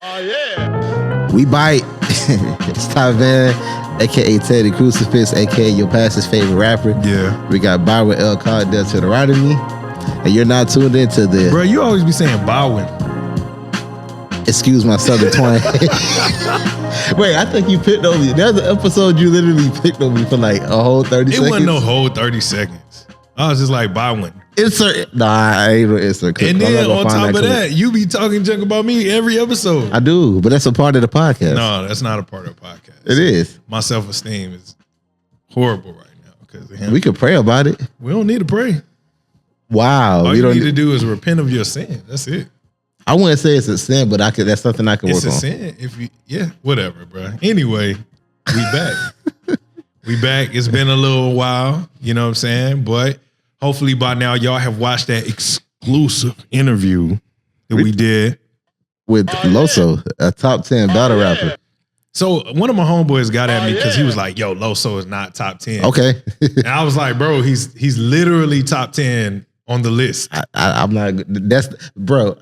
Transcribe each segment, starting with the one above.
Oh, yeah. We bite. It's Ty Van, a.k.a. Teddy Crucifix, a.k.a. your pastor's favorite rapper. Yeah. We got Byron L. Cogdell to the right of me. And you're not tuned into the... Bro, you always be saying Bowen. Excuse my southern twang. Wait, I think you picked on me. There's an episode you literally picked on me for like a whole 30 seconds. It wasn't no whole 30 seconds. I was just like, Bowen. Insert. Nah, I ain't gonna insert. And then on top of that, you be talking junk about me every episode. I do, but that's a part of the podcast. No, that's not a part of the podcast. It is. My self-esteem is horrible right now because of him. We could pray about it. We don't need to pray. Wow. All you need to do is repent of your sin. That's it. I wouldn't say it's a sin, but that's something I can work on. It's a sin if you, whatever, bro. Anyway, we back. We back. It's been a little while, you know what I'm saying? But hopefully by now y'all have watched that exclusive interview that we did with Loso, a top 10 battle rapper. So one of my homeboys got at me because he was like, "Yo, Loso is not top 10." Okay. And I was like, "Bro, he's literally top 10 on the list." I'm not. That's bro.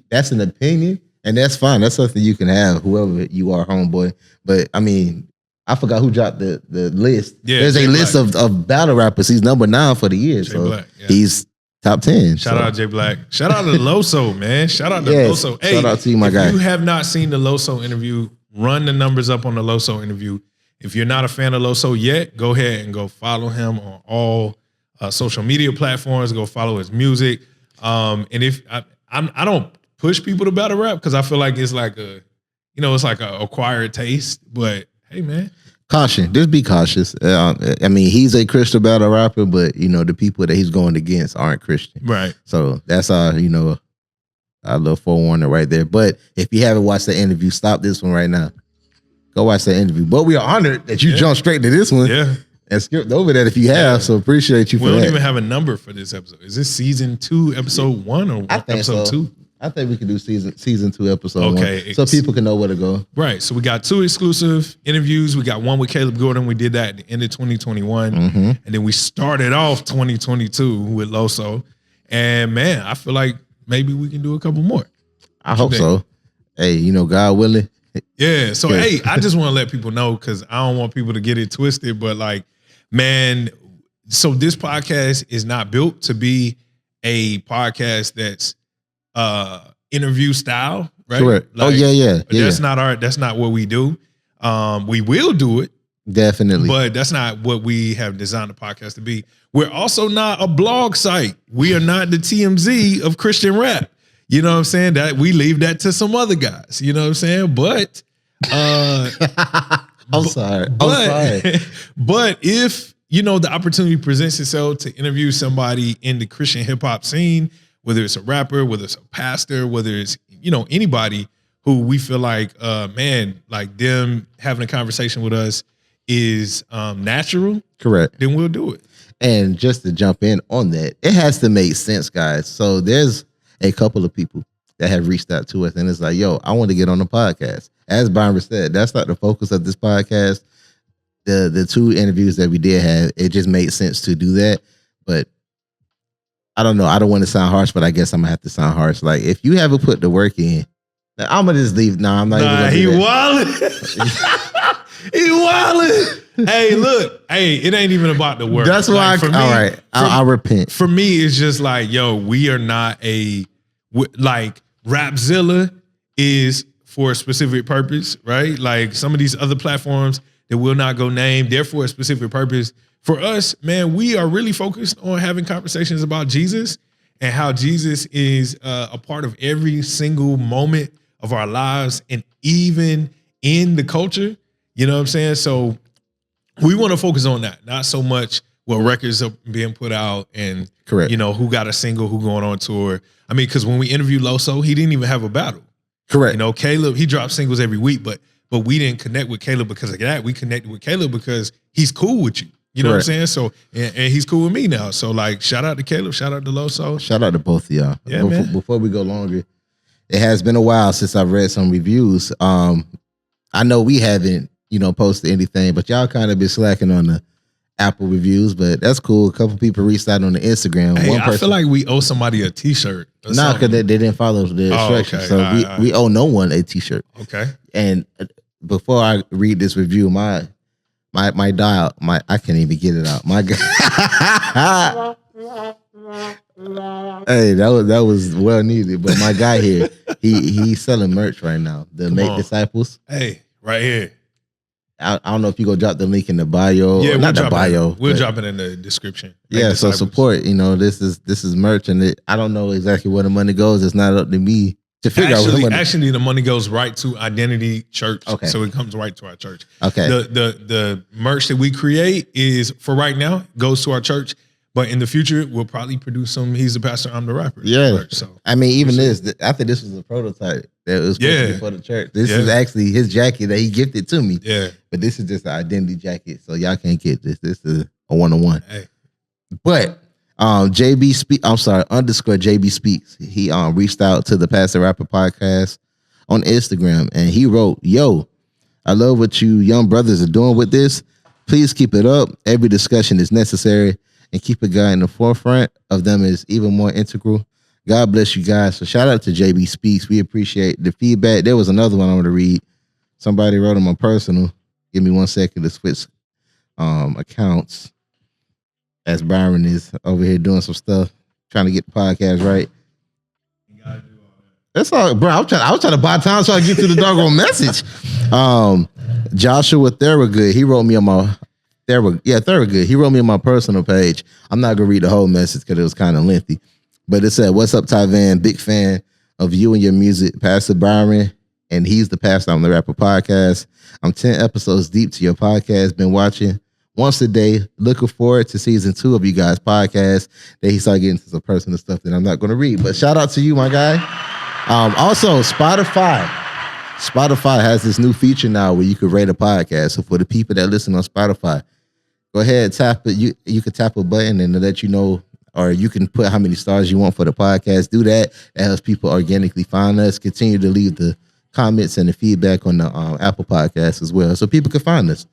That's an opinion, and that's fine. That's something you can have, whoever you are, homeboy. But I mean, I forgot who dropped the list. Yeah, there's Jay a list Black. of battle rappers. He's number 9 for the year. Jay So Black, yeah. he's top 10. Shout out Jay Black. Shout out to Loso, man. Shout out to Yes, Loso. shout out to you, my guy. If you have not seen the Loso interview, run the numbers up on the Loso interview. If you're not a fan of Loso yet, go ahead and go follow him on all social media platforms. Go follow his music. And if I don't push people to battle rap because I feel like it's like it's like a acquired taste. But hey, man. Caution. Just be cautious. I mean, he's a Christian battle rapper, but the people that he's going against aren't Christian. Right. So that's our little forewarning right there. But if you haven't watched the interview, stop this one right now. Go watch that interview. But we are honored that you jumped straight to this one. Yeah. And skipped over that if you have. So appreciate you for that. We don't even have a number for this episode. Is this season 2, episode 1 or episode 2? I think we can do season 2, episode 1. So people can know where to go. Right. So we got 2 exclusive interviews. We got one with Caleb Gordon. We did that at the end of 2021. Mm-hmm. And then we started off 2022 with Loso. And man, I feel like maybe we can do a couple more. I hope so. Hey, God willing. Yeah. So, hey, I just want to let people know because I don't want people to get it twisted. But like, man, so this podcast is not built to be a podcast that's interview style, right? Correct. Like, yeah. That's not what we do. We will do it. Definitely. But that's not what we have designed the podcast to be. We're also not a blog site. We are not the TMZ of Christian rap. You know what I'm saying? That we leave that to some other guys. You know what I'm saying? But I'm sorry. But if the opportunity presents itself to interview somebody in the Christian hip hop scene, whether it's a rapper, whether it's a pastor, whether it's anybody who we feel like like them having a conversation with us is natural. Correct. Then we'll do it. And just to jump in on that, it has to make sense, guys. So there's a couple of people that have reached out to us and it's like, yo, I want to get on the podcast. As Byron said, that's not the focus of this podcast. The 2 interviews that we did have, it just made sense to do that. But I don't know. I don't want to sound harsh, but I guess I'm gonna have to sound harsh. Like if you haven't put the work in, I'm gonna just leave. I'm not even gonna do that. He wildin'. Hey, look. Hey, it ain't even about the work. That's why. For me, all right, I'll repent. For me, it's just like, yo, we are not like Rapzilla is for a specific purpose, right? Like some of these other platforms that will not go name, they're for a specific purpose. For us, man, we are really focused on having conversations about Jesus and how Jesus is a part of every single moment of our lives and even in the culture. You know what I'm saying? So we want to focus on that, not so much what records are being put out and Correct. Who got a single, who going on tour. I mean, because when we interviewed Loso, he didn't even have a battle. Correct. Caleb, he dropped singles every week, but we didn't connect with Caleb because of that. We connected with Caleb because he's cool with you. You know Correct. what I'm saying? So, and he's cool with me now. So, like, shout out to Caleb, shout out to Loso. Shout out to both of y'all. Yeah, man. Before we go longer, it has been a while since I've read some reviews. I know we haven't, posted anything, but y'all kind of been slacking on the Apple reviews, but that's cool. A couple people reached out on the Instagram. Hey, One person, I feel like we owe somebody a T-shirt. no, because they didn't follow the instructions. Okay. So All right. we owe no one a T-shirt. Okay. And before I read this review, my dial, I can't even get it out. My guy. Hey, that was well needed. But my guy here, he's selling merch right now. The Make Disciples. Hey, right here. I don't know if you go drop the link in the bio. Yeah, not the bio. We'll drop it in the description. Yeah, Disciples. so support. This is merch, and I don't know exactly where the money goes. It's not up to me to figure out where the money. Actually, the money goes right to Identity Church. Okay. So it comes right to our church. Okay. The merch that we create is, for right now, goes to our church. But in the future, we'll probably produce some He's the Pastor, I'm the Rapper. Yeah. Merch, so I mean, even I think this was a prototype that was supposed to be for the church. This is actually his jacket that he gifted to me. Yeah. But this is just an identity jacket, so y'all can't get this. This is a one-on-one. Hey. But _ JB Speaks. He reached out to the Pastor Rapper podcast on Instagram, and he wrote, "Yo, I love what you young brothers are doing with this. Please keep it up. Every discussion is necessary, and keep a guy in the forefront of them is even more integral. God bless you guys." So shout out to JB Speaks. We appreciate the feedback. There was another one I want to read. Somebody wrote him on personal. Give me 1 second to switch accounts as Byron is over here doing some stuff, trying to get the podcast right. That's all, bro. I was trying to buy time so I get to the doggone message. Joshua Thorogood, he wrote me on my Thorogood. He wrote me on my personal page. I'm not gonna read the whole message because it was kind of lengthy, but it said, "What's up, Ty Van? Big fan of you and your music, Pastor Byron, and he's the Pastor on the Rapper podcast. I'm 10 episodes deep to your podcast. Been watching once a day. Looking forward to season 2 of you guys' podcast." Then he started getting into some personal stuff that I'm not gonna read. But shout out to you, my guy. Also, Spotify has this new feature now where you can rate a podcast. So for the people that listen on Spotify, go ahead, tap it. You can tap a button and it'll let you know, or you can put how many stars you want for the podcast. Do that. That helps people organically find us. Continue to leave the comments and the feedback on the Apple Podcast as well, so people can find us.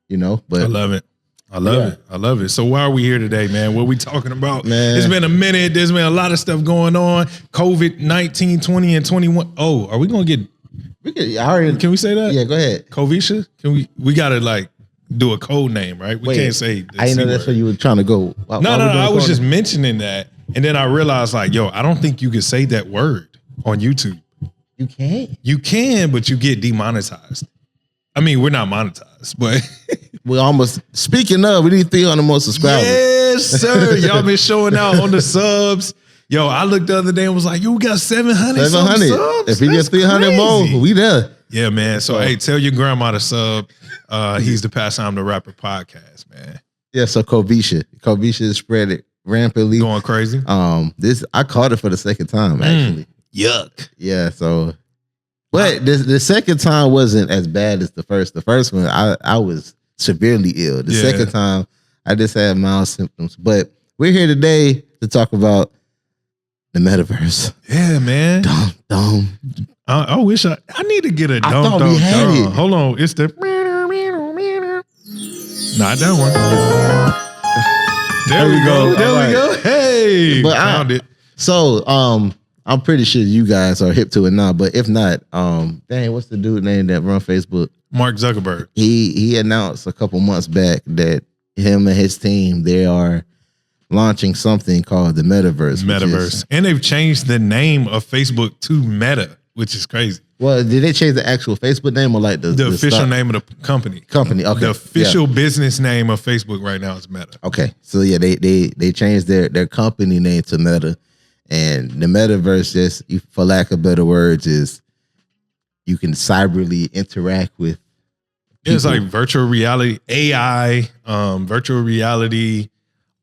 But I love it. I love it. So why are we here today, man? What are we talking about? Man. It's been a minute. There's been a lot of stuff going on. COVID-19, 20 and 21. Oh, are we going to get... Can we say that? Yeah, go ahead. Covisha? We got to do a code name, right? We can't say the I didn't know that's where you were trying to go. No. I was just mentioning that. And then I realized I don't think you can say that word on YouTube. You can't. You can, but you get demonetized. I mean, we're not monetized, but... We're almost, speaking of, we need 300 more subscribers. Yes, sir. Y'all been showing out on the subs. Yo, I looked the other day and was like, yo, we got 700 subs. If we get 300 more, we there. Yeah, man. So, hey, tell your grandma to sub. He's the Pastor, I'm the Rapper podcast, man. Yeah, so Covisha is spread it rampantly. Going crazy. I caught it for the second time, actually. Yuck. Yeah, so, but the second time wasn't as bad as the first. The first one, I was severely ill. The second time, I just had mild symptoms. But we're here today to talk about the metaverse. Yeah, man. Dum. I wish I need to get a dum. I thought we had it. Hold on, it's the not that one. There we go. There we go. Hey, but found it. So, I'm pretty sure you guys are hip to it now. But if not, what's the dude name that run Facebook? Mark Zuckerberg. He announced a couple months back that him and his team, they are launching something called the Metaverse. And they've changed the name of Facebook to Meta, which is crazy. Well, did they change the actual Facebook name or the official name of the company? Okay. The official business name of Facebook right now is Meta. Okay. So yeah, they changed their company name to Meta. And the Metaverse, just for lack of better words, is you can cyberly interact with people. It's like virtual reality, AI, virtual reality,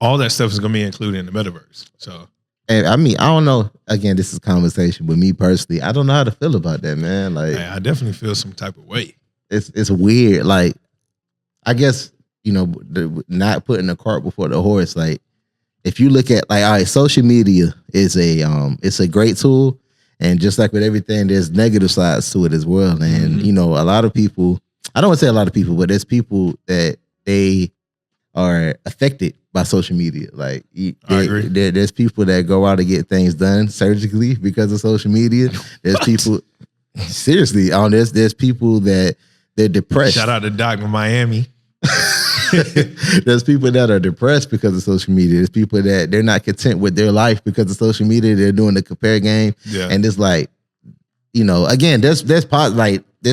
all that stuff is going to be included in the Metaverse. So, and I mean, I don't know. Again, this is conversation with me personally. I don't know how to feel about that, man. Like, I definitely feel some type of way. It's weird. Like, I guess not putting the cart before the horse. Like, if you look at all right, social media is it's a great tool, and just like with everything, there's negative sides to it as well. And a lot of people, I don't want to say a lot of people, but there's people that they are affected by social media. Like I agree. there's people that go out to get things done surgically because of social media. There's people seriously on this. There's people that they're depressed. Shout out to Doc in Miami. There's people that are depressed because of social media. There's people that they're not content with their life because of social media. They're doing the compare game. Yeah. And it's like, again, there's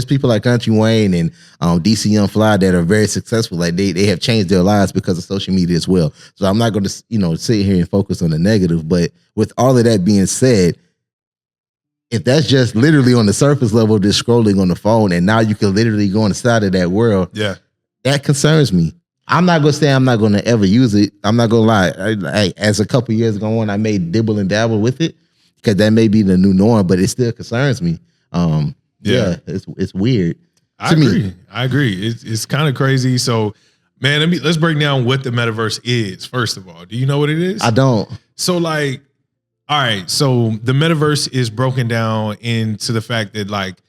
people like Country Wayne and DC Young Fly that are very successful. Like they have changed their lives because of social media as well. So I'm not going to sit here and focus on the negative. But with all of that being said, if that's just literally on the surface level, just scrolling on the phone, and now you can literally go on the side of that world, that concerns me. I'm not gonna say I'm not gonna ever use it. I'm not gonna lie. As a couple years ago on, I may dibble and dabble with it because that may be the new norm, but it still concerns me. It's weird. I agree. It's kind of crazy. So, man, let's break down what the metaverse is. First of all, do you know what it is? I don't. So, like, all right. So the metaverse is broken down into the fact that like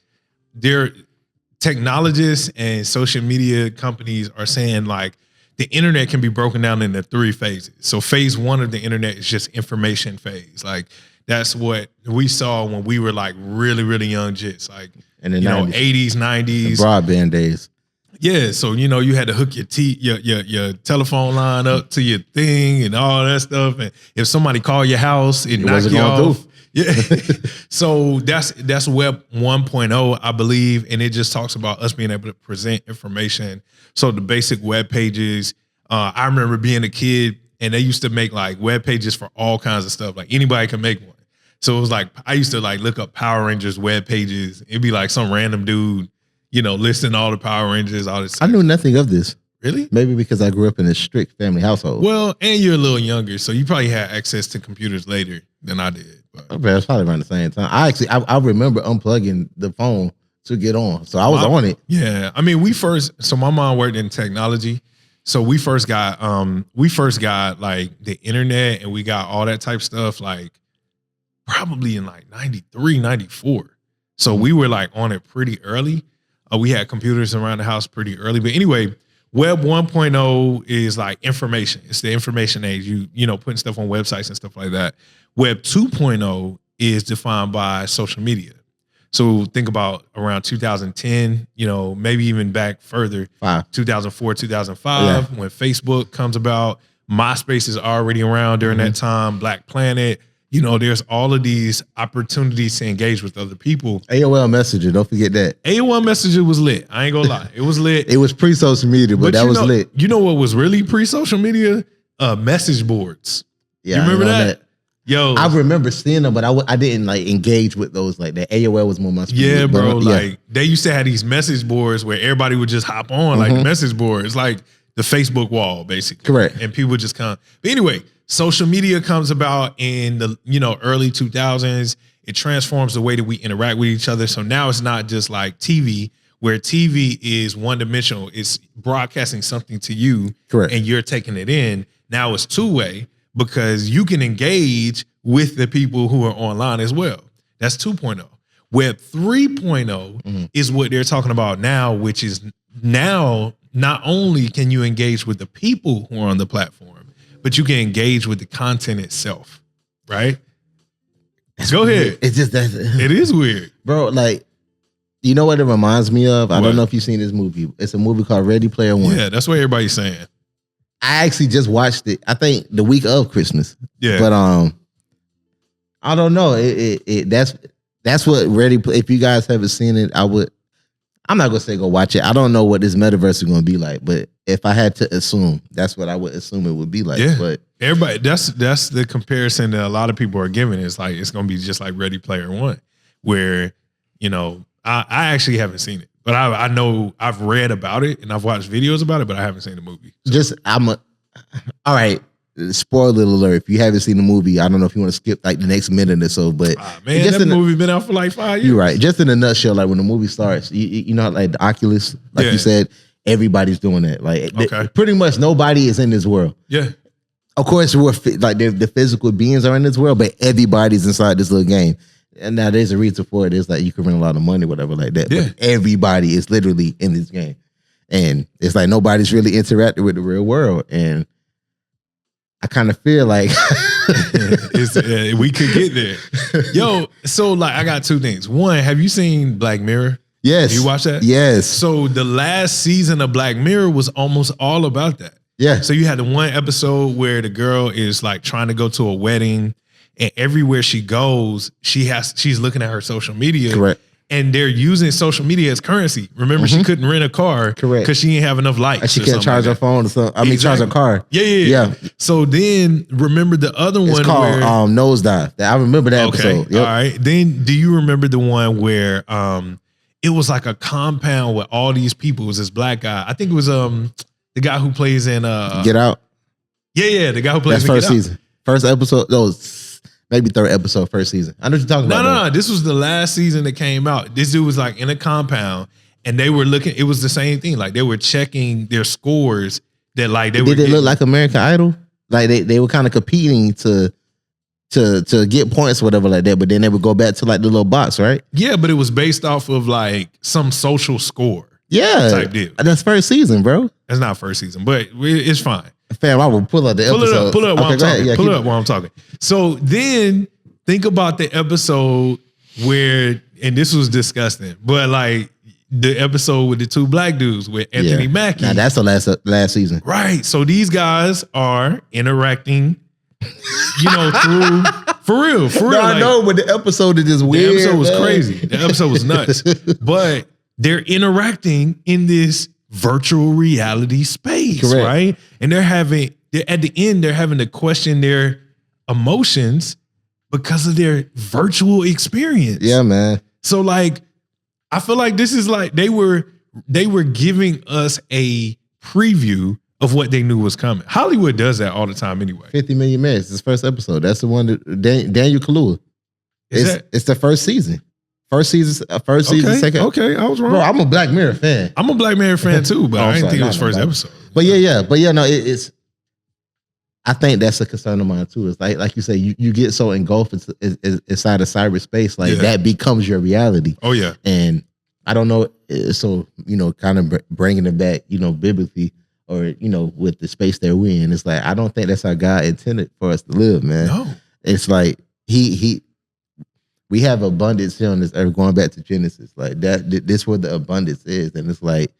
technologists and social media companies are saying like the internet can be broken down into 3 phases. So phase 1 of the internet is just information phase. Like that's what we saw when we were like really, really young jits, like in the 80s, 90s. The broadband days. Yeah, so you had to hook your telephone line up to your thing and all that stuff. And if somebody called your house, it knocked you off. Yeah. So that's Web 1.0, I believe, and it just talks about us being able to present information. So the basic web pages. I remember being a kid, and they used to make like web pages for all kinds of stuff. Like anybody can make one. So it was like I used to like look up Power Rangers web pages. It'd be like some random dude, listing all the Power Rangers, all this stuff. I knew nothing of this. Really? Maybe because I grew up in a strict family household. Well, and you're a little younger, so you probably had access to computers later than I did. Okay, it's probably around the same time. I remember unplugging the phone to get on, so I was on it. Yeah, I mean, so my mom worked in technology, so we first got like the internet, and we got all that type stuff like probably in like 93, 94. So we were like on it pretty early. We had computers around the house pretty early, but anyway. Web 1.0 is like information. It's the information age. You putting stuff on websites and stuff like that. Web 2.0 is defined by social media. So think about around 2010, maybe even back further, 2004, 2005, when Facebook comes about. MySpace is already around during that time. Black Planet. There's all of these opportunities to engage with other people. AOL Messenger, don't forget that. AOL Messenger was lit. I ain't gonna lie. It was lit. It was pre-social media, but that was lit. You know what was really pre-social media? Message boards. Yeah, you remember that? Yo. I remember seeing them, but I didn't like engage with those like that. AOL was more my speed. Yeah, bro. Like they used to have these message boards where everybody would just hop on like message boards. It's like the Facebook wall, basically. Correct. And people would just come. But anyway, social media comes about in the early 2000s. It transforms the way that we interact with each other. So now it's not just like TV, where TV is one-dimensional. It's broadcasting something to you, correct, and you're taking it in. Now it's two-way because you can engage with the people who are online as well. That's 2.0. Web 3.0 is what they're talking about now, which is now not only can you engage with the people who are on the platform, but you can engage with the content itself, right? Go ahead. It's just that it is weird, bro. Like, you know what it reminds me of? I don't know if you've seen this movie. It's a movie called Ready Player One. Yeah, that's what everybody's saying. I actually just watched it. I think the week of Christmas. Yeah, but I don't know. That's what Ready. If you guys haven't seen it, I'm not gonna say go watch it. I don't know what this metaverse is gonna be like, but if I had to assume, that's what I would assume it would be like. Yeah. But everybody, that's the comparison that a lot of people are giving. It's like it's gonna be just like Ready Player One, where I actually haven't seen it, but I know I've read about it and I've watched videos about it, but I haven't seen the movie. So. All right. Spoiler alert! If you haven't seen the movie, I don't know if you want to skip like the next minute or so. But man, that movie's been out for like 5 years. You're right. Just in a nutshell, like when the movie starts, you know, like the Oculus, like you said, everybody's doing that. Like pretty much nobody is in this world. Yeah. Of course, the physical beings are in this world, but everybody's inside this little game. And now there's a reason for it. It's like you can win a lot of money, whatever, like that. Yeah. But everybody is literally in this game. And it's like nobody's really interacting with the real world. And I kind of feel like we could get there. Yo, so like I got two things. One, have you seen Black Mirror? Yes. You watch that? Yes. So the last season of Black Mirror was almost all about that. Yeah. So you had the one episode where the girl is like trying to go to a wedding, and everywhere she goes, she's looking at her social media. Correct. And they're using social media as currency. Remember, she couldn't rent a car. Correct. Because she didn't have enough likes. And she can't charge her phone or something. Charge her car. Yeah. So then remember the other one. It's called Nosedive. I remember that episode. Yep. All right. Then do you remember the one where it was like a compound with all these people? It was this black guy. I think it was the guy who plays in Get Out. Yeah, the guy who plays in Get first season. First episode. Maybe third episode, first season. I know what you're talking about. No. This was the last season that came out. This dude was like in a compound, and they were looking. It was the same thing. Like they were checking their scores. That like they did it look like American Idol? Like they were kind of competing to get points or whatever like that. But then they would go back to like the little box, right? Yeah, but it was based off of like some social score. Yeah, type deal. That's first season, bro. That's not first season, but it's fine. Fam, I will pull up the episode. Pull it up while I'm talking. Pull it up while I'm talking. So then think about the episode where, and this was disgusting, but like the episode with the two black dudes with Anthony Mackie. Now that's the last season. Right. So these guys are interacting, through for real. No, I know, but the episode is just weird. The episode was crazy. The episode was nuts. But they're interacting in this virtual reality space, correct, right? And at the end, they're having to question their emotions because of their virtual experience. Yeah, man. So like, I feel like this is like they were giving us a preview of what they knew was coming. Hollywood does that all the time anyway. 50 Million Minutes, this first episode. That's the one that Daniel Kaluuya. It's the first season. First season, second. Okay, I was wrong. Bro, I'm a Black Mirror fan. I'm a Black Mirror fan too, but I didn't think it was first episode. But yeah, no, it's. I think that's a concern of mine too. It's like you say, you get so engulfed inside of cyberspace, like that becomes your reality. Oh yeah, and I don't know. So kind of bringing it back, biblically, or with the space that we're in, it's like I don't think that's how God intended for us to live, man. No, it's like we have abundance here on this earth, going back to Genesis. Like this where the abundance is. And it's like,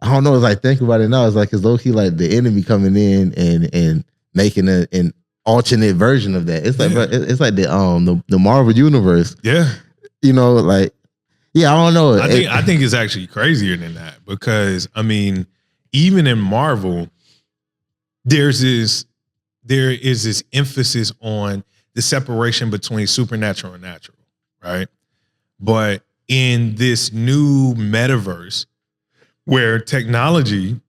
I don't know, as I think about it now, it's like, it's low-key like the enemy coming in and making an alternate version of that. It's like, it's like the Marvel universe. Yeah. I don't know. I think it's actually crazier than that, because I mean, even in Marvel, there is this emphasis on the separation between supernatural and natural, right? But in this new metaverse, where technology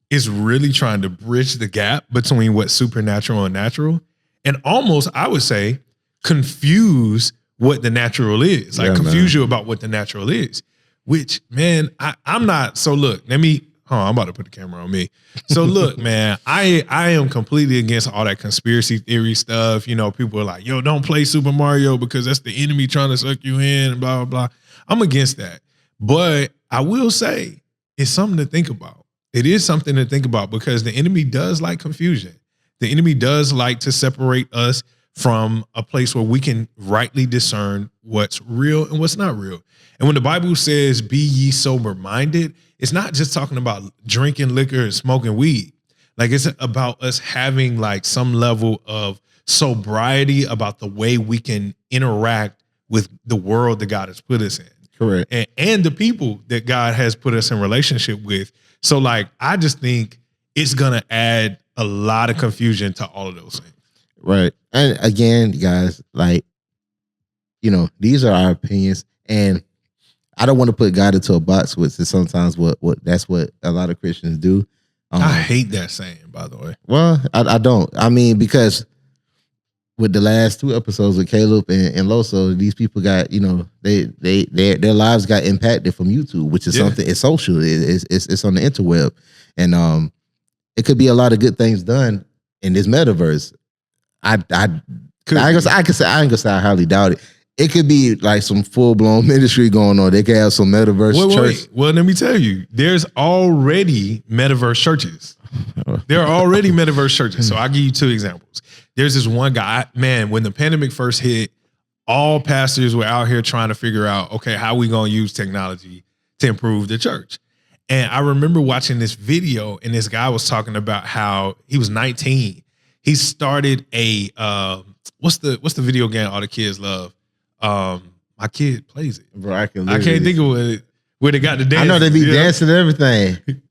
is really trying to bridge the gap between what's supernatural and natural, and almost, I would say, confuse what the natural is. Like confuse you about what the natural is. Which, man, I'm not. So look, I'm about to put the camera on me. So look, man, I am completely against all that conspiracy theory stuff. People are like, yo, don't play Super Mario because that's the enemy trying to suck you in and blah, blah, blah. I'm against that. But I will say it's something to think about. It is something to think about, because the enemy does like confusion. The enemy does like to separate us from a place where we can rightly discern what's real and what's not real. And when the Bible says, be ye sober minded, it's not just talking about drinking liquor and smoking weed. Like, it's about us having like some level of sobriety about the way we can interact with the world that God has put us in. Correct. And the people that God has put us in relationship with. So like, I just think it's going to add a lot of confusion to all of those things. Right. And again, guys, like, these are our opinions, and I don't want to put God into a box, which is sometimes what that's what a lot of Christians do. I hate that saying, by the way. Well, I don't. I mean, because with the last two episodes with Caleb and Loso, these people got, their lives got impacted from YouTube, which is something. It's social. It's on the interweb, and it could be a lot of good things done in this metaverse. I ain't gonna say I highly doubt it. it could be like some full blown ministry going on. They could have some metaverse church. Well, let me tell you, there's already metaverse churches. There are already metaverse churches. So I'll give you 2 examples. There's this one guy, man, when the pandemic first hit, all pastors were out here trying to figure out, okay, how we going to use technology to improve the church. And I remember watching this video, and this guy was talking about how he was 19. He started a what's the video game all the kids love? My kid plays it. Bro, I can't think of it where they got the dance. I know they be dancing and everything.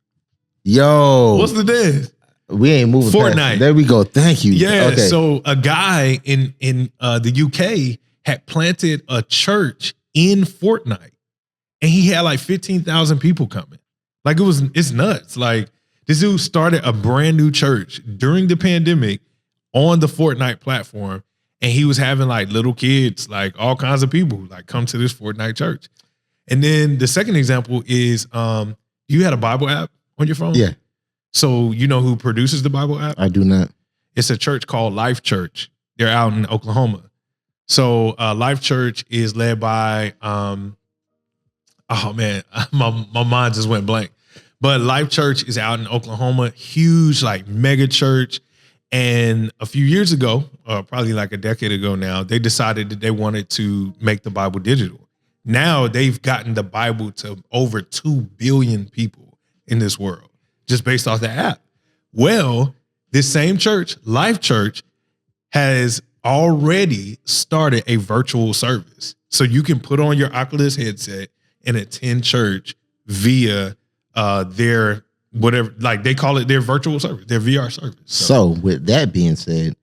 Yo, what's the dance? We ain't moving. Fortnite. There we go. Thank you. Yeah. Okay. So a guy in the UK had planted a church in Fortnite, and he had like 15,000 people coming. Like it's nuts. Like this dude started a brand new church during the pandemic on the Fortnite platform, and he was having like little kids, like all kinds of people, like come to this Fortnite church. And then the second example is, you had a Bible app on your phone? Yeah. So you know who produces the Bible app? I do not. It's a church called Life Church. They're out in Oklahoma. So Life Church is led by, oh man, my mind just went blank. But Life Church is out in Oklahoma, huge like mega church. And a few years ago, probably like a decade ago now, they decided that they wanted to make the Bible digital. Now they've gotten the Bible to over 2 billion people in this world, just based off the app. Well, this same church, Life Church, has already started a virtual service. So you can put on your Oculus headset and attend church via their whatever, like they call it their virtual service, their VR service. So with that being said,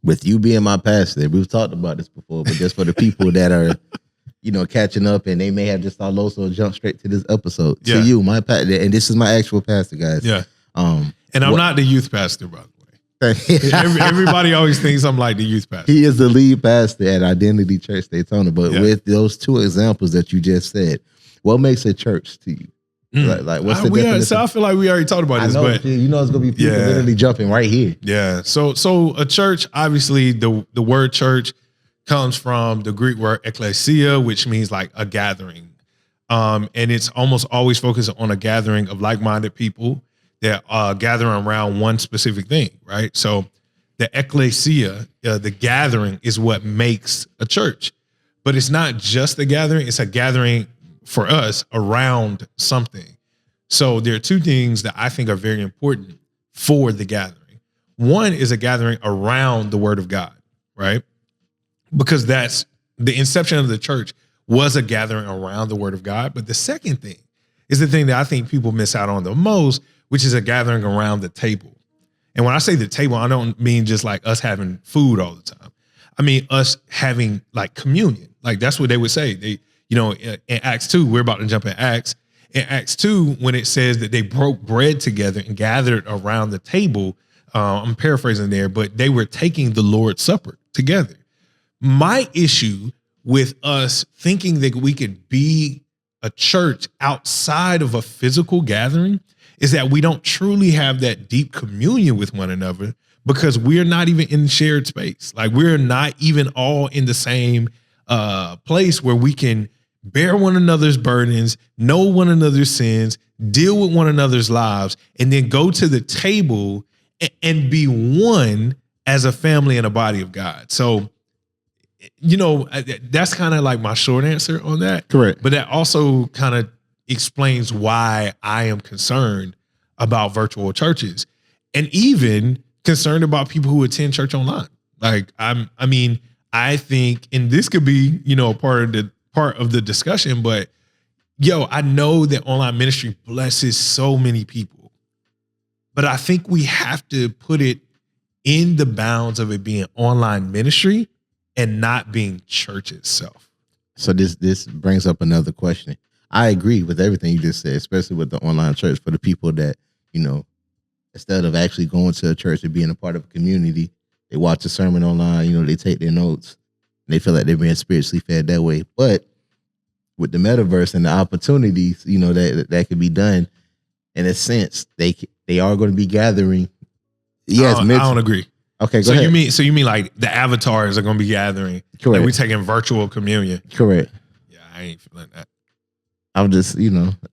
with you being my pastor, we've talked about this before, but just for the people that are, catching up and they may have just also jump straight to this episode. Yeah. To you, my pastor, and this is my actual pastor, guys. Yeah. And I'm not the youth pastor, by the way. Everybody always thinks I'm like the youth pastor. He is the lead pastor at Identity Church Daytona. But with those 2 examples that you just said, what makes a church to you? Like what's the definition? So I feel like we already talked about this, but it's gonna be people literally jumping right here. Yeah. So a church, obviously, the word church comes from the Greek word ekklesia, which means like a gathering. And it's almost always focused on a gathering of like-minded people that gather around one specific thing, right? So the ekklesia, the gathering, is what makes a church. But it's not just a gathering; it's a gathering for us around something. So there are 2 things that I think are very important for the gathering. One is a gathering around the Word of God, right? Because that's the inception of the church was a gathering around the Word of God. But the second thing is the thing that I think people miss out on the most, which is a gathering around the table. And when I say the table, I don't mean just like us having food all the time. I mean us having like communion. Like that's what they would say. They, in Acts 2, we're about to jump in Acts. In Acts 2, when it says that they broke bread together and gathered around the table, I'm paraphrasing there, but they were taking the Lord's Supper together. My issue with us thinking that we could be a church outside of a physical gathering is that we don't truly have that deep communion with one another because we're not even in shared space. Like we're not even all in the same place where we can bear one another's burdens, know one another's sins, deal with one another's lives, and then go to the table and be one as a family and a body of God. So, that's kind of like my short answer on that. Correct. But that also kind of explains why I am concerned about virtual churches and even concerned about people who attend church online. Like, I think, and this could be, part of the discussion, but I know that online ministry blesses so many people, but I think we have to put it in the bounds of it being online ministry and not being church itself. So this brings up another question. I agree with everything you just said, especially with the online church for the people that, instead of actually going to a church and being a part of a community, they watch a sermon online, they take their notes and they feel like they're being spiritually fed that way. But with the metaverse and the opportunities, that could be done, in a sense, they are going to be gathering. Yes, I don't agree. Okay, go So ahead. you mean like the avatars are going to be gathering? Correct. Like we taking virtual communion? Correct. Yeah, I ain't feeling that. I'm just,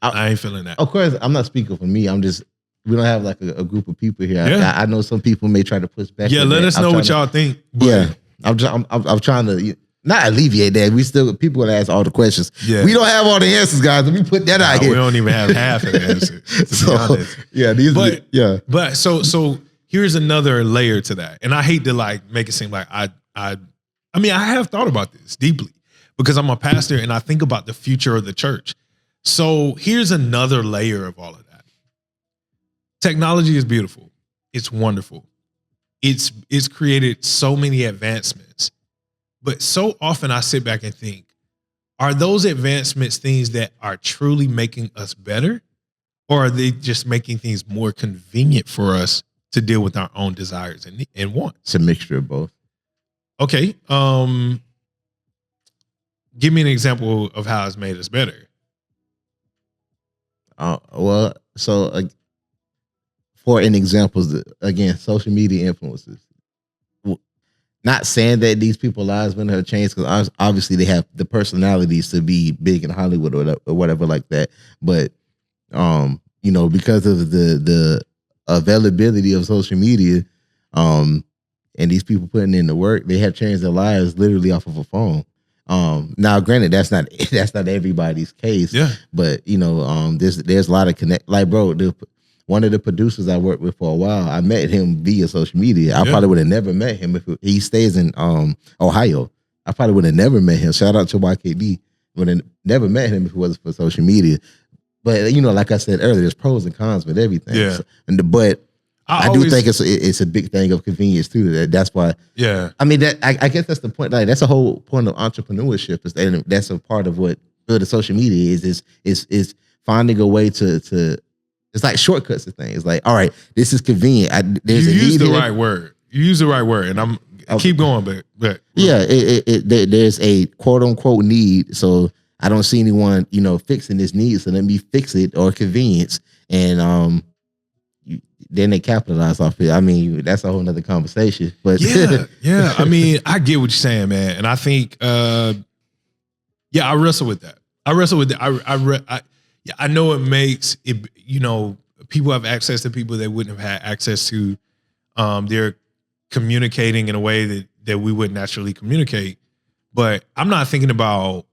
I ain't feeling that. of course, I'm not speaking for me. I'm just, we don't have like a group of people here. Yeah. I know some people may try to push back. Yeah, on let that. us know what y'all think. But Yeah, I'm trying to not alleviate that. We still people gonna ask all the questions. Yeah. We don't have all the answers, guys. Let me put that out we here. don't even have half of the answers, to be honest. Yeah, But so here's another layer to that. And I hate to like make it seem like I mean, I have thought about this deeply because I'm a pastor and I think about the future of the church. So here's another layer of all of that. Technology is beautiful. It's wonderful. It's created so many advancements. But so often I sit back and think, are those advancements things that are truly making us better? Or are they just making things more convenient for us to deal with our own desires and wants? it's a mixture of both. Okay. Give me an example of how it's made us better. Well, so for an example, again, social media influencers. Not saying that these people's lives wouldn't have changed because obviously they have the personalities to be big in Hollywood or whatever like that. But because of the availability of social media, and these people putting in the work, they have changed their lives literally off of a phone. Now, granted, that's not everybody's case. Yeah. But there's a lot of connect. Like, bro, one of the producers I worked with for a while, I met him via social media. I probably would have never met him if he stays in Ohio. I probably would have never met him. Shout out to YKD. Would have never met him if it wasn't for social media. But like I said earlier, there's pros and cons with everything. Yeah. But I do think it's a big thing of convenience too. That's why. Yeah. I mean, I guess that's the point. Like, that's the whole point of entrepreneurship. And that's a part of what building social media is finding a way to. It's like shortcuts to things. Like, all right, this is convenient. There's you a use need the here. right word. You use the right word, and I'm keep going. But yeah, there's a quote unquote need. So I don't see anyone fixing this need. So let me fix it or convenience, and then they capitalize off it. I mean, that's a whole nother conversation. But yeah. I mean, I get what you're saying, man, and I think, I wrestle with that. I know it makes it, people have access to people they wouldn't have had access to. They're communicating in a way that we wouldn't naturally communicate. But I'm not thinking about,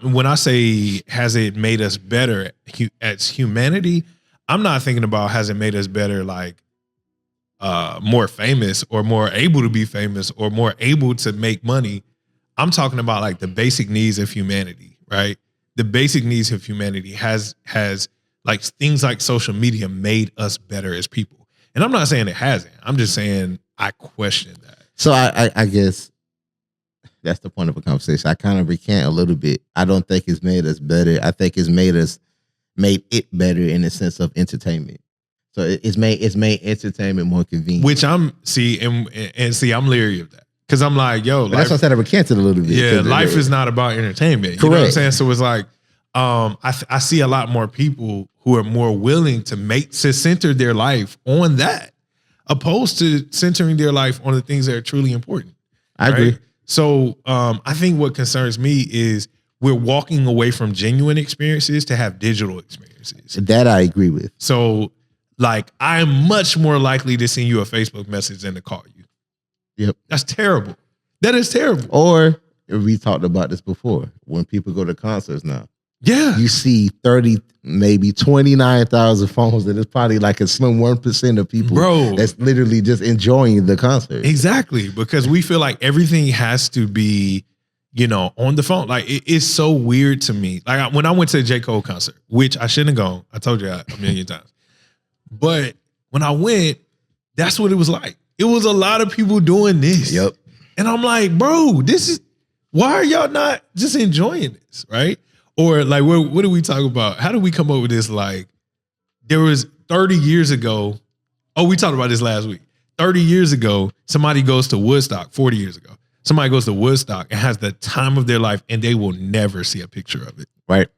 when I say, has it made us better as humanity? I'm not thinking about, has it made us better, like more famous or more able to be famous or more able to make money. I'm talking about like the basic needs of humanity, right? The basic needs of humanity has like things like social media made us better as people. And I'm not saying it hasn't. I'm just saying I question that. So I guess that's the point of a conversation. I kind of recant a little bit. I don't think it's made us better. I think it's made it better in the sense of entertainment. So it's made entertainment more convenient. Which I'm I'm leery of that. Because I'm like, yo, that's why I said I recanted a little bit. Yeah, life is not about entertainment. Correct. You know what I'm saying? So it's like, I see a lot more people who are more willing to center their life on that, opposed to centering their life on the things that are truly important. I agree. So I think what concerns me is we're walking away from genuine experiences to have digital experiences. That I agree with. So like, I am much more likely to send you a Facebook message than to call you. Yep. That's terrible. That is terrible. Or we talked about this before. When people go to concerts now. Yeah. You see 30, maybe 29,000 phones, and it's probably like a slim 1% of people that's literally just enjoying the concert. Exactly. Because we feel like everything has to be, on the phone. Like, it's so weird to me. Like, when I went to the J. Cole concert, which I shouldn't have gone. I told you a million times. But when I went, that's what it was like. It was a lot of people doing this. Yep. And I'm like, bro, why are y'all not just enjoying this, right? Or like, what do we talk about? How do we come up with this? Like, there was 30 years ago. Oh, we talked about this last week. 30 years ago, somebody goes to Woodstock, 40 years ago. Somebody goes to Woodstock and has the time of their life and they will never see a picture of it. Right.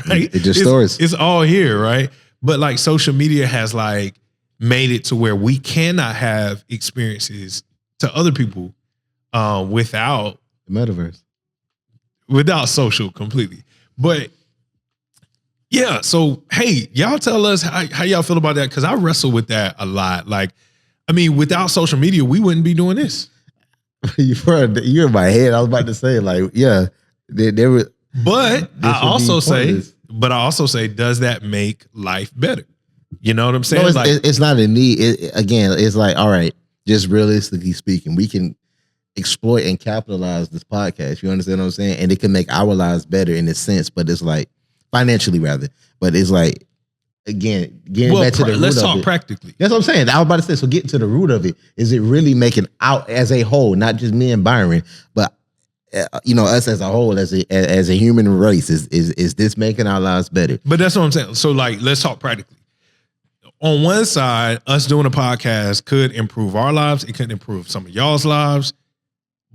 Right? It just stores. It's all here, right? But like social media has like made it to where we cannot have experiences to other people without The metaverse. without social completely. But yeah, so hey, y'all tell us how y'all feel about that, because I wrestle with that a lot. Like, I mean, without social media, we wouldn't be doing this. You're in my head. I was about to say, like, yeah, there were. But I also say, does that make life better? You know what I'm saying? No, it's not a need. Again, it's like, all right, just realistically speaking, we can exploit and capitalize this podcast. You understand what I'm saying? And it can make our lives better in a sense, but it's like financially rather. But it's like, again, getting back to the root let's of talk it. practically. That's what I'm saying. I was about to say, so getting to the root of it, is it really making out as a whole, not just me and Byron, but us as a whole, as a human race, is this making our lives better? But that's what I'm saying. So like, let's talk practically. On one side, us doing a podcast could improve our lives. It could improve some of y'all's lives.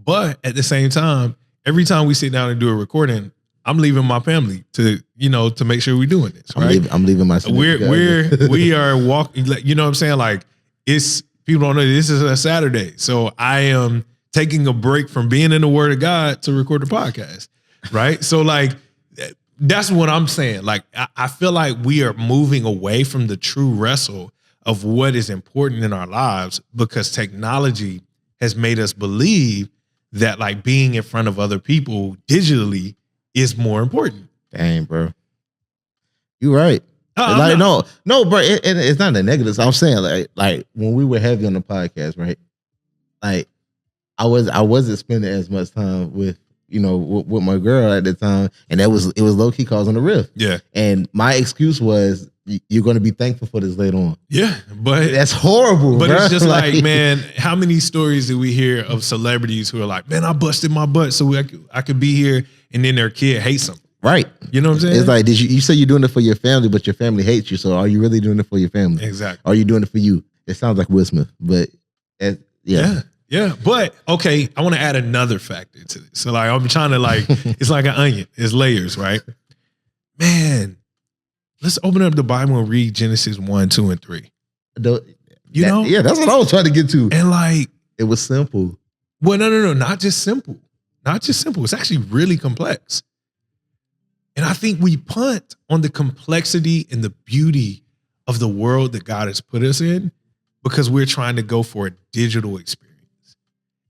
But at the same time, every time we sit down and do a recording, I'm leaving my family to make sure we're doing this. Right? I'm leaving my. We are walking. You know what I'm saying? Like, it's people don't know this is a Saturday, so I am taking a break from being in the Word of God to record the podcast. Right? So like, that's what I'm saying. Like, I feel like we are moving away from the true wrestle of what is important in our lives, because technology has made us believe that like being in front of other people digitally is more important. Dang, bro. You're right. No, bro. It's not a negative. So I'm saying like when we were heavy on the podcast, right? Like I wasn't spending as much time with with my girl at the time, and it was low key causing a rift. Yeah. And my excuse was, you're going to be thankful for this later on. Yeah, but that's horrible. But bro. it's just like, man, how many stories do we hear of celebrities who are like, man, I busted my butt so I could be here, and then their kid hates them. Right. You know what I'm saying? It's like, you say you're doing it for your family, but your family hates you. So are you really doing it for your family? Exactly. Are you doing it for you? It sounds like Will Smith, but yeah. Yeah, but okay, I want to add another factor to this. So like, I'm trying to like, it's like an onion. It's layers, right? Man, let's open up the Bible and read Genesis 1, 2, and 3. Yeah, that's what I was trying to get to. And like, it was simple. Well, no, not just simple. Not just simple. It's actually really complex. And I think we punt on the complexity and the beauty of the world that God has put us in because we're trying to go for a digital experience.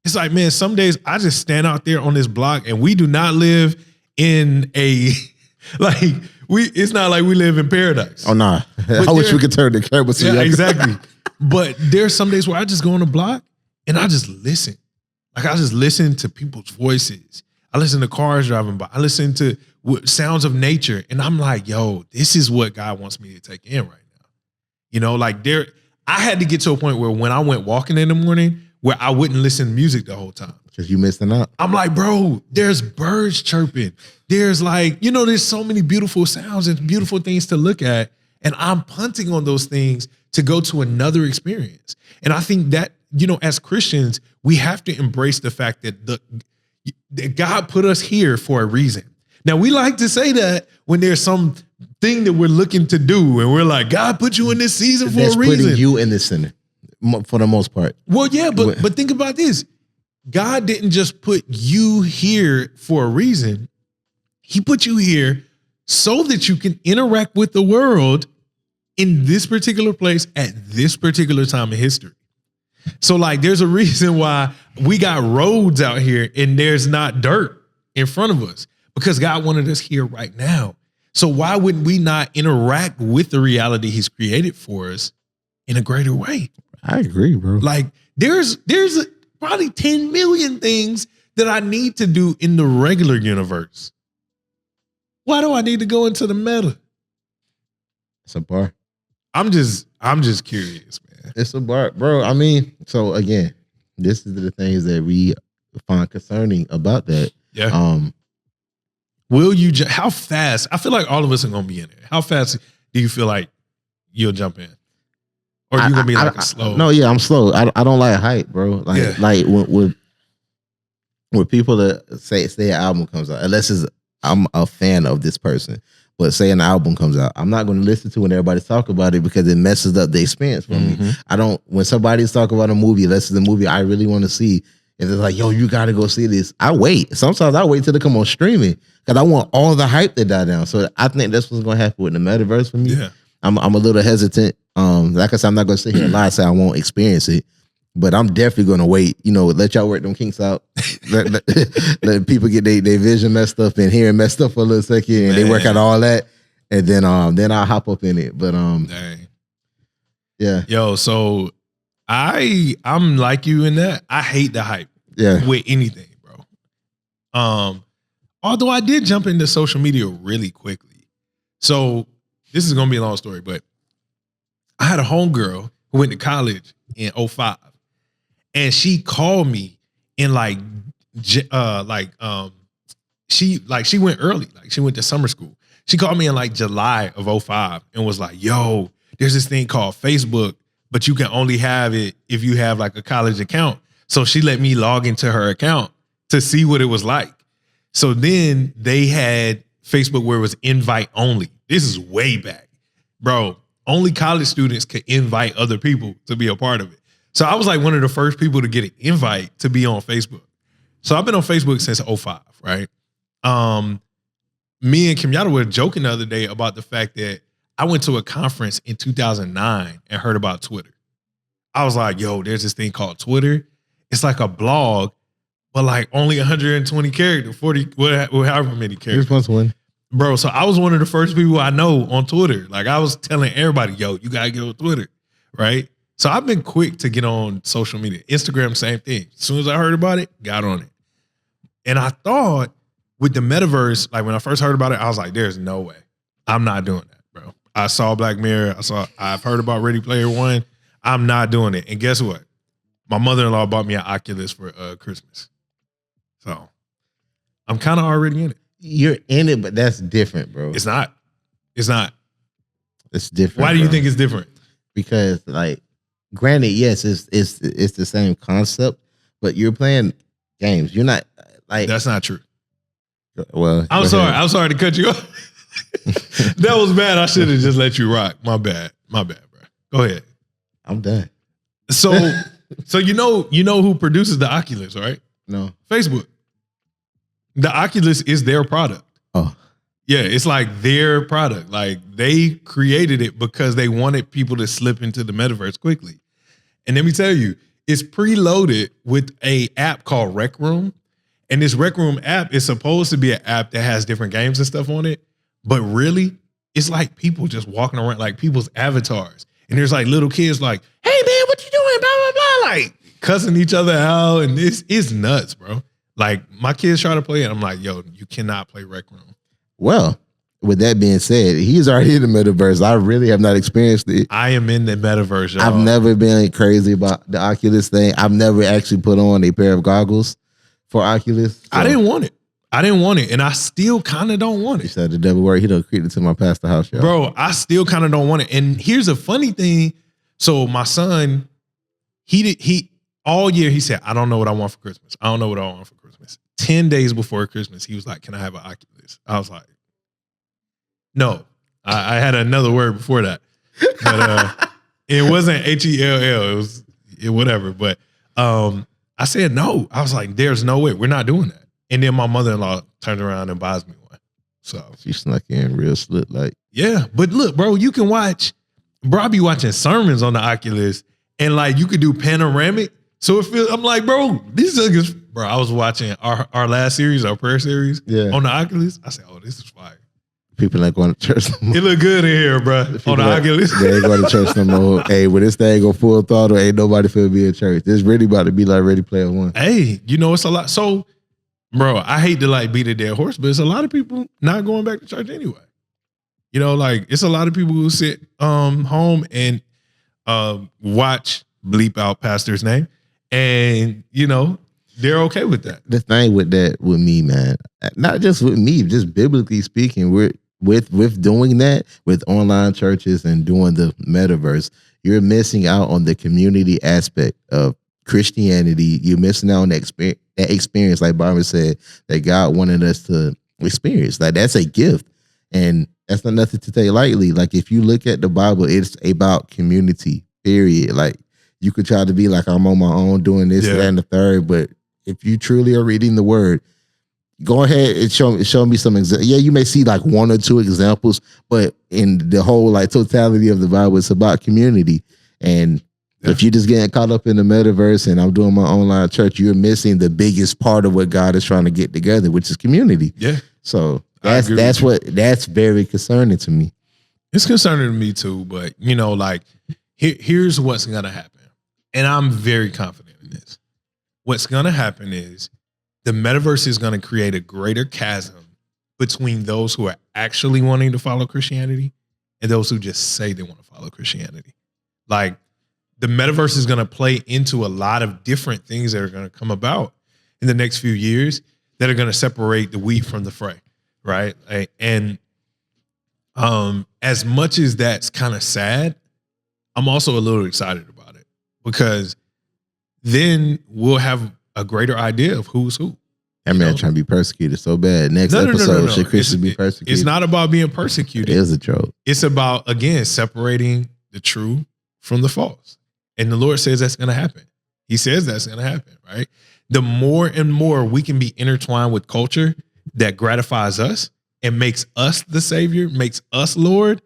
It's like, man, some days I just stand out there on this block and we do not live in a, it's not like we live in paradise. Oh, nah. I wish we could turn the camera to you. Exactly. But there's some days where I just go on the block and I just listen. Like, I just listen to people's voices. I listen to cars driving by. I listen to sounds of nature. And I'm like, yo, this is what God wants me to take in right now. I had to get to a point where when I went walking in the morning, where I wouldn't listen to music the whole time. Because you missing out. I'm like, bro, there's birds chirping. There's there's so many beautiful sounds and beautiful things to look at. And I'm punting on those things to go to another experience. And I think that, as Christians, we have to embrace the fact that that God put us here for a reason. Now, we like to say that when there's some thing that we're looking to do, and we're like, God put you in this season for a reason. Putting you in the center, for the most part. Well, yeah, but think about this. God didn't just put you here for a reason. He put you here so that you can interact with the world in this particular place at this particular time in history. So there's a reason why we got roads out here and there's not dirt in front of us, because God wanted us here right now. So why wouldn't we not interact with the reality he's created for us in a greater way? I agree, bro. Like, there's probably 10 million things that I need to do in the regular universe. Why do I need to go into the meta? It's a bar. I'm just curious, man. It's a bar, bro. I mean, so again, this is the things that we find concerning about that. Yeah. Will you? How fast? I feel like all of us are gonna be in there. How fast do you feel like you'll jump in? Or you gonna be a slow? No, yeah, I'm slow. I don't like hype, bro. Like when people that say an album comes out, unless I'm a fan of this person. But say an album comes out, I'm not going to listen to when everybody's talking about it because it messes up the experience for me. I don't. When somebody's talking about a movie, unless it's the movie I really want to see, if it's like, yo, you got to go see this, I wait. Sometimes I wait till it come on streaming because I want all the hype to die down. So I think that's what's going to happen with the metaverse for me. Yeah. I'm a little hesitant. Like I said, I'm not going to sit here and lie and say I won't experience it. But I'm definitely going to wait, let y'all work them kinks out. let people get their vision messed up and hearing messed up for a little second and they work out all that. And then I'll hop up in it. But Dang. Yeah. Yo, so I'm like you in that. I hate the hype. Yeah. With anything, bro. Although I did jump into social media really quickly. So this is gonna be a long story, but I had a homegirl who went to college in 2005. And she called me in she went early, like she went to summer school. She called me in like July of 2005 and was like, yo, there's this thing called Facebook, but you can only have it if you have like a college account. So she let me log into her account to see what it was like. So then they had Facebook where it was invite only. This is way back, bro. Only college students could invite other people to be a part of it. So I was like one of the first people to get an invite to be on Facebook. So I've been on Facebook since 2005, right? Me and Kenyatta were joking the other day about the fact that I went to a conference in 2009 and heard about Twitter. I was like, yo, there's this thing called Twitter. It's like a blog, but like only 120 characters, 40, however many characters. Here's one. Bro, so I was one of the first people I know on Twitter. Like I was telling everybody, yo, you gotta get on Twitter, right? So I've been quick to get on social media. Instagram, same thing. As soon as I heard about it, got on it. And I thought with the metaverse, like when I first heard about it, I was like, there's no way. I'm not doing that, bro. I saw Black Mirror. I've heard about Ready Player One. I'm not doing it. And guess what? My mother-in-law bought me an Oculus for Christmas. So I'm kind of already in it. You're in it, but that's different, bro. It's not. It's not. It's different. Why do you think it's different? Because like, granted, yes, it's the same concept, but you're playing games. You're not like that's not true. Well, I'm sorry to cut you off. That was bad. I should have just let you rock. My bad, bro. Go ahead. I'm done. So you know who produces the Oculus, right? No. Facebook. The Oculus is their product. Oh. Yeah, it's like their product. Like they created it because they wanted people to slip into the metaverse quickly. And let me tell you, it's preloaded with a app called Rec Room. And this Rec Room app is supposed to be an app that has different games and stuff on it. But really, it's like people just walking around, like people's avatars. And there's like little kids like, hey man, what you doing? Blah, blah, blah. Like cussing each other out. And this is nuts, bro. Like my kids try to play it. I'm like, yo, you cannot play Rec Room. Well, with that being said, he's already in the metaverse. I really have not experienced it. I am in the metaverse, y'all. I've never been crazy about the Oculus thing. I've never actually put on a pair of goggles for Oculus. So. I didn't want it. And I still kind of don't want He it. said the devil word. He done creeped into my pastor house, y'all. Bro, I still kind of don't want it. And here's a funny thing. So my son, he all year he said, I don't know what I want for Christmas. I don't know what I want for Christmas. 10 days before Christmas, he was like, can I have an Oculus? I was like, no. I had another word before that. But it wasn't HELL. It was whatever. But I said no. I was like, there's no way. We're not doing that. And then my mother-in-law turned around and buys me one. So she snuck in real slit like. Yeah. But look, bro, you can watch, bro, I be watching sermons on the Oculus and like you could do panoramic. So it feels, I'm like, bro, this is, bro, I was watching our last series, our prayer series on the Oculus. I said, oh, this is fire. People ain't going to church no more. It look good in here, bro. On the Oculus. They ain't going to church no more. Hey, when this thing go full throttle, ain't nobody feel be in church. This really about to be like Ready Player One. Hey, it's a lot. So, bro, I hate to like beat a dead horse, but it's a lot of people not going back to church anyway. Like it's a lot of people who sit home and watch, bleep out pastor's name, and they're okay with that. The thing with me, man, not just with me, just biblically speaking, we're with doing that with online churches and doing the metaverse, you're missing out on the community aspect of Christianity. You're missing out on that experience, like Byron said, that God wanted us to experience. Like that's a gift. And that's not nothing to take lightly. Like if you look at the Bible, it's about community. Period. Like you could try to be like I'm on my own doing this, that, and the third, but if you truly are reading the Word, go ahead and show me some examples. Yeah, you may see like one or two examples, but in the whole like totality of the Bible, it's about community. And if you're just getting caught up in the metaverse and I'm doing my online church, you're missing the biggest part of what God is trying to get together, which is community. Yeah. So that's very concerning to me. It's concerning to me too, but you know, like here's what's gonna happen. And I'm very confident in this. What's gonna happen is the metaverse is gonna create a greater chasm between those who are actually wanting to follow Christianity and those who just say they want to follow Christianity. Like the metaverse is going to play into a lot of different things that are going to come about in the next few years that are going to separate the wheat from the fray, right? And as much as that's kind of sad, I'm also a little excited about it because then we'll have a greater idea of who's who. That man trying to be persecuted so bad. Next episode, should Christians be persecuted? It's not about being persecuted. It is a joke. It's about, again, separating the true from the false. And the Lord says that's going to happen. He says that's going to happen, right? The more and more we can be intertwined with culture that gratifies us and makes us the Savior, makes us Lord,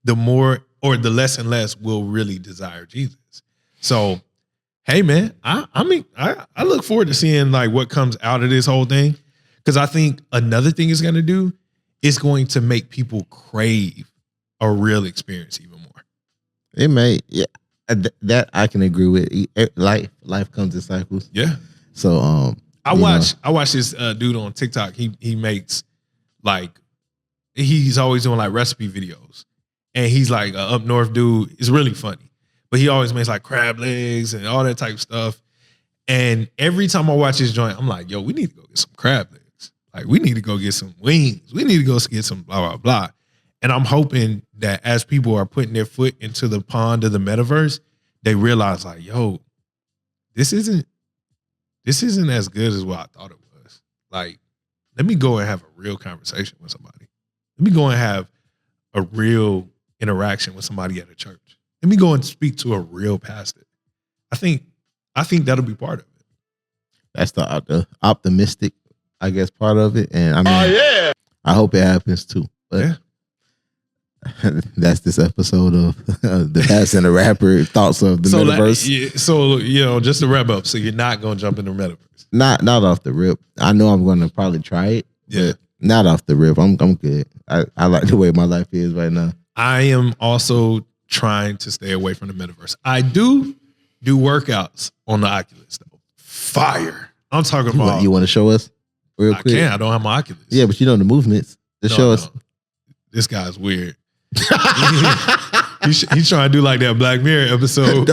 the more or the less and less we'll really desire Jesus. So, hey, man, I mean, I look forward to seeing like what comes out of this whole thing because I think another thing it's going to do is going to make people crave a real experience even more. It may, yeah. That I can agree with. Life comes in cycles. Yeah. So I watch this dude on TikTok. He makes like he's always doing like recipe videos, and he's like a up north dude. It's really funny, but he always makes like crab legs and all that type of stuff. And every time I watch his joint, I'm like, yo, we need to go get some crab legs. Like we need to go get some wings. We need to go get some blah blah blah. And I'm hoping that as people are putting their foot into the pond of the metaverse, they realize like, yo, this isn't as good as what I thought it was. Like, let me go and have a real conversation with somebody. Let me go and have a real interaction with somebody at a church. Let me go and speak to a real pastor. I think that'll be part of it. That's the optimistic, I guess, part of it. And I mean, I hope it happens too. But yeah. That's this episode of the Pastor and the Rapper thoughts of the metaverse. So just to wrap up, so you're not gonna jump in the metaverse? Not off the rip. I know I'm gonna probably try it. Yeah, but not off the rip. I'm good. I like the way my life is right now. I am also trying to stay away from the metaverse. I do workouts on the Oculus though. Fire. I'm talking about. You want to show us real quick? I don't have my Oculus. Yeah, but you know the movements. Just show us. This guy's weird. He's trying to do like that Black Mirror episode.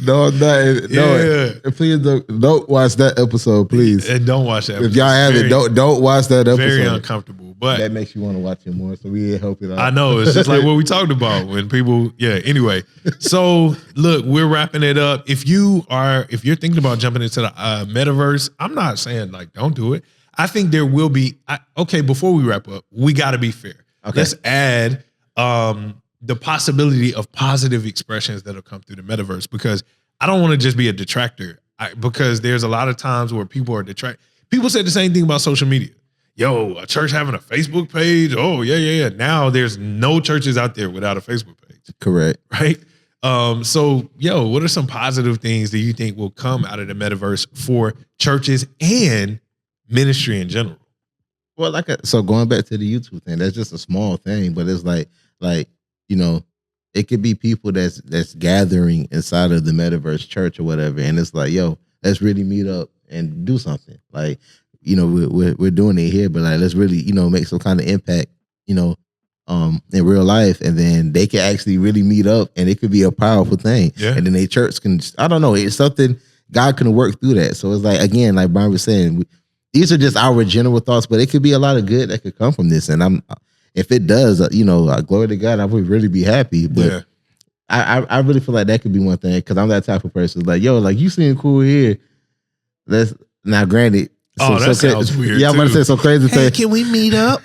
No, please don't watch that episode, please. And don't watch that episode. If y'all have it, don't watch that episode. Very uncomfortable. But that makes you want to watch it more, so we help it out. I know. It's just like what we talked about when people, anyway. So look, we're wrapping it up. If you're thinking about jumping into the metaverse, I'm not saying like don't do it. I think there will be, before we wrap up, we got to be fair. Okay. Let's add the possibility of positive expressions that'll come through the metaverse because I don't want to just be a detractor because there's a lot of times where people are detracted. People said the same thing about social media. Yo, a church having a Facebook page. Oh, yeah. Now there's no churches out there without a Facebook page. Correct. Right? So, what are some positive things that you think will come out of the metaverse for churches and ministry in general? Well, so going back to the YouTube thing, that's just a small thing, but it's like it could be people that's gathering inside of the metaverse church or whatever, and it's like, yo, let's really meet up and do something. Like, we're doing it here, but like let's really make some kind of impact, in real life, and then they can actually really meet up, and it could be a powerful thing. Yeah. And then their church can, I don't know, it's something God can work through that. So it's like, again, like Byron was saying. These are just our general thoughts, but it could be a lot of good that could come from this. And if it does, glory to God, I would really be happy. But I really feel like that could be one thing because I'm that type of person. Like, yo, like you seem cool here. Now, granted, that sounds weird. Yeah, I'm about to say some crazy thing. Can we meet up?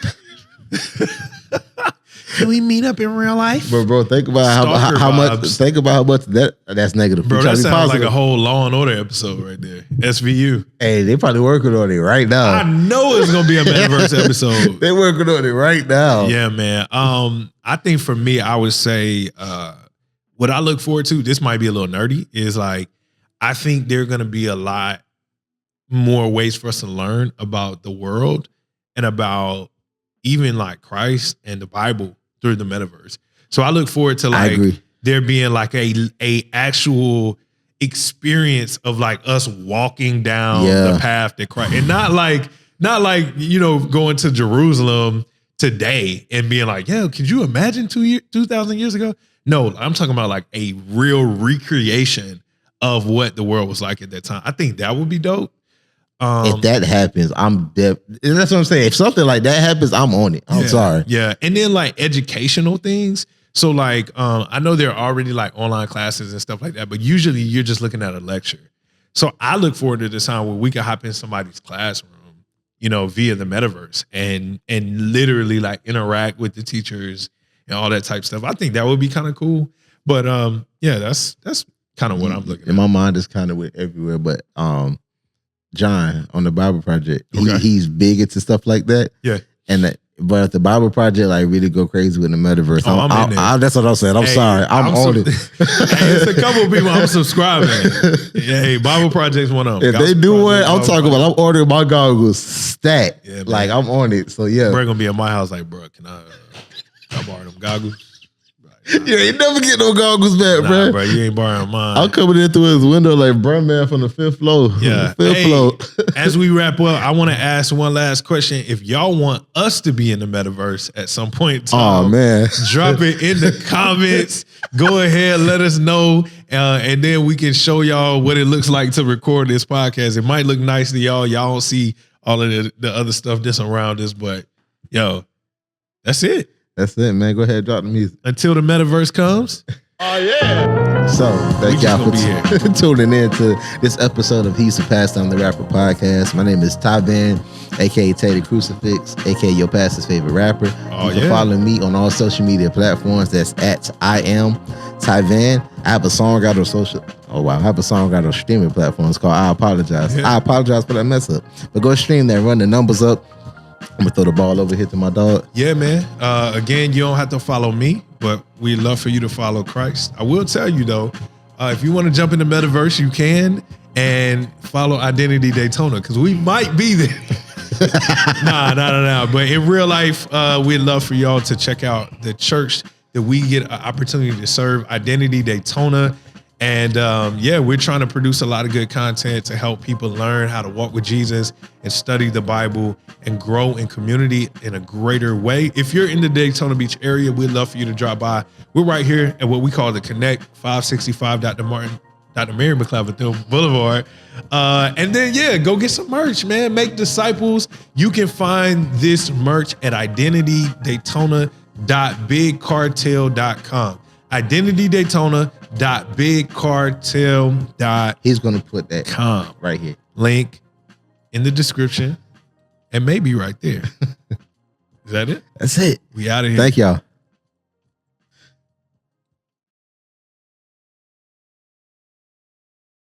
Can we meet up in real life? Bro, think about how much. Think about how much that's negative. Bro, that sounds like a whole Law and Order episode right there. SVU. Hey, they probably working on it right now. I know it's gonna be a Metaverse episode. They working on it right now. Yeah, man. I think for me, I would say what I look forward to. This might be a little nerdy. Is like I think there are gonna be a lot more ways for us to learn about the world and about even like Christ and the Bible through the metaverse. So I look forward to like there being like a actual experience of like us walking down the path that Christ, and not like going to Jerusalem today and being like, yeah, could you imagine 2,000 years ago? No, I'm talking about like a real recreation of what the world was like at that time. I think that would be dope. If that happens, I'm dead. That's what I'm saying. If something like that happens, I'm on it. I'm sorry. Yeah. And then like educational things. So like, I know there are already like online classes and stuff like that, but usually you're just looking at a lecture. So I look forward to the time where we can hop in somebody's classroom, via the metaverse and literally like interact with the teachers and all that type stuff. I think that would be kind of cool. But that's kind of what I'm looking at. In my mind, it's kind of with everywhere, but John on the Bible Project, he's big into stuff like that. Yeah. But if the Bible Project like really go crazy with the metaverse, that's what I'm saying. I'm sorry. I'm on it. It's a couple of people I'm subscribing. Hey, Bible Project's one of them. If they do one, I'm talking about I'm ordering my goggles stacked. Yeah, like I'm on it. So yeah. Bro gonna be at my house like, bro, can I borrow them goggles? You ain't never get no goggles back, bro. You ain't borrowing mine. I'm coming in through his window like Brun Man from the 5th floor. Yeah. Floor. As we wrap up, I want to ask one last question. If y'all want us to be in the metaverse at some point in time, drop it in the comments. Go ahead, let us know. And then we can show y'all what it looks like to record this podcast. It might look nice to y'all. Y'all don't see all of the other stuff that's around us, but that's it. That's it, man. Go ahead and drop the music. Until the metaverse comes. Oh, yeah. So, thank y'all for tuning in to this episode of He's Surpassed on the Rapper podcast. My name is Ty Van, a.k.a. Tay the Crucifix, a.k.a. your pastor's favorite rapper. You can follow me on all social media platforms. That's at I am Ty Van. I have a song out on I have a song out on streaming platforms called I Apologize. I apologize for that mess up. But go stream that, run the numbers up. I'm gonna throw the ball over here to my dog. Yeah, man. Again, you don't have to follow me, but we'd love for you to follow Christ. I will tell you though, if you want to jump in the metaverse, you can, and follow Identity Daytona because we might be there. Nah. But in real life, we'd love for y'all to check out the church that we get an opportunity to serve, Identity Daytona. And we're trying to produce a lot of good content to help people learn how to walk with Jesus and study the Bible and grow in community in a greater way. If you're in the Daytona Beach area, we'd love for you to drop by. We're right here at what we call the Connect, 565 Dr. Mary McLeod Boulevard. And then, go get some merch, man. Make disciples. You can find this merch at identity-daytona.bigcartel.com. identity-daytona.bigcartel.com. He's going to put that right here. Link in the description and maybe right there. Is that it? That's it. We out of here. Thank y'all.